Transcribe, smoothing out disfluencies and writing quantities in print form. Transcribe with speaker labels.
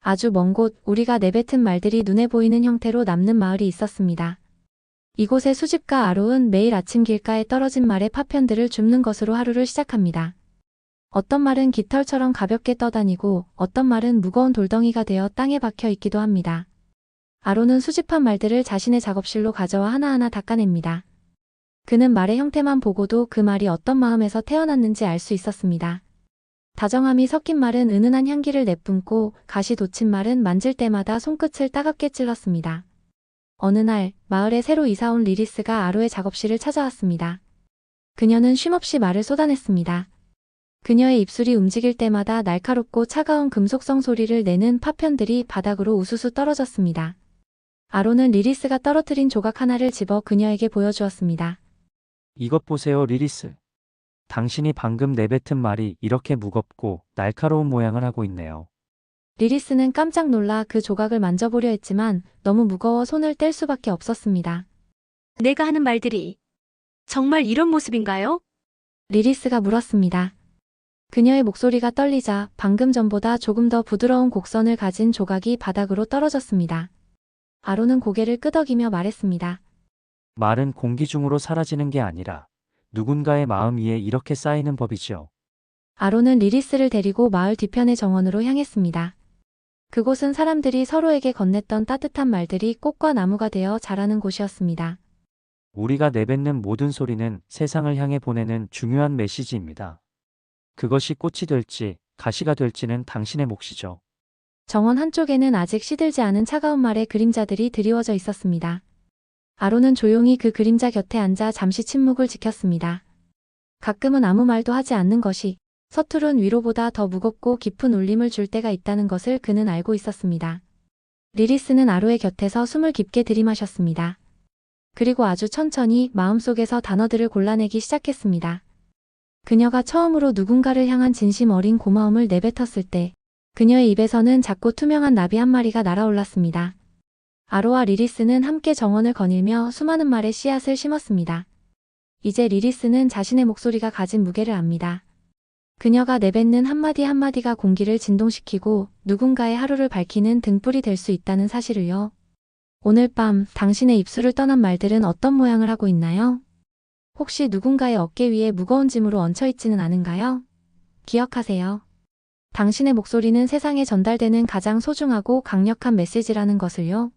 Speaker 1: 아주 먼 곳 우리가 내뱉은 말들이 눈에 보이는 형태로 남는 마을이 있었습니다. 이곳의 수집가 아로은 매일 아침 길가에 떨어진 말의 파편들을 줍는 것으로 하루를 시작합니다. 어떤 말은 깃털처럼 가볍게 떠다니고 어떤 말은 무거운 돌덩이가 되어 땅에 박혀 있기도 합니다. 아로는 수집한 말들을 자신의 작업실로 가져와 하나하나 닦아냅니다. 그는 말의 형태만 보고도 그 말이 어떤 마음에서 태어났는지 알 수 있었습니다. 다정함이 섞인 말은 은은한 향기를 내뿜고 가시 돋친 말은 만질 때마다 손끝을 따갑게 찔렀습니다. 어느 날 마을에 새로 이사온 리리스가 아로의 작업실을 찾아왔습니다. 그녀는 쉼없이 말을 쏟아냈습니다. 그녀의 입술이 움직일 때마다 날카롭고 차가운 금속성 소리를 내는 파편들이 바닥으로 우수수 떨어졌습니다. 아로는 리리스가 떨어뜨린 조각 하나를 집어 그녀에게 보여주었습니다.
Speaker 2: 이것 보세요, 리리스. 당신이 방금 내뱉은 말이 이렇게 무겁고 날카로운 모양을 하고 있네요.
Speaker 1: 리리스는 깜짝 놀라 그 조각을 만져보려 했지만 너무 무거워 손을 뗄 수밖에 없었습니다.
Speaker 3: 내가 하는 말들이 정말 이런 모습인가요?
Speaker 1: 리리스가 물었습니다. 그녀의 목소리가 떨리자 방금 전보다 조금 더 부드러운 곡선을 가진 조각이 바닥으로 떨어졌습니다. 아로는 고개를 끄덕이며 말했습니다.
Speaker 2: 말은 공기 중으로 사라지는 게 아니라 누군가의 마음 위에 이렇게 쌓이는 법이지요.
Speaker 1: 아로는 리리스를 데리고 마을 뒤편의 정원으로 향했습니다. 그곳은 사람들이 서로에게 건넸던 따뜻한 말들이 꽃과 나무가 되어 자라는 곳이었습니다.
Speaker 2: 우리가 내뱉는 모든 소리는 세상을 향해 보내는 중요한 메시지입니다. 그것이 꽃이 될지 가시가 될지는 당신의 몫이죠.
Speaker 1: 정원 한쪽에는 아직 시들지 않은 차가운 말의 그림자들이 드리워져 있었습니다. 아로는 조용히 그 그림자 곁에 앉아 잠시 침묵을 지켰습니다. 가끔은 아무 말도 하지 않는 것이 서투른 위로보다 더 무겁고 깊은 울림을 줄 때가 있다는 것을 그는 알고 있었습니다. 리리스는 아로의 곁에서 숨을 깊게 들이마셨습니다. 그리고 아주 천천히 마음속에서 단어들을 골라내기 시작했습니다. 그녀가 처음으로 누군가를 향한 진심 어린 고마움을 내뱉었을 때 그녀의 입에서는 작고 투명한 나비 한 마리가 날아올랐습니다. 아로와 리리스는 함께 정원을 거닐며 수많은 말의 씨앗을 심었습니다. 이제 리리스는 자신의 목소리가 가진 무게를 압니다. 그녀가 내뱉는 한마디 한마디가 공기를 진동시키고 누군가의 하루를 밝히는 등불이 될 수 있다는 사실을요. 오늘 밤 당신의 입술을 떠난 말들은 어떤 모양을 하고 있나요? 혹시 누군가의 어깨 위에 무거운 짐으로 얹혀있지는 않은가요? 기억하세요. 당신의 목소리는 세상에 전달되는 가장 소중하고 강력한 메시지라는 것을요.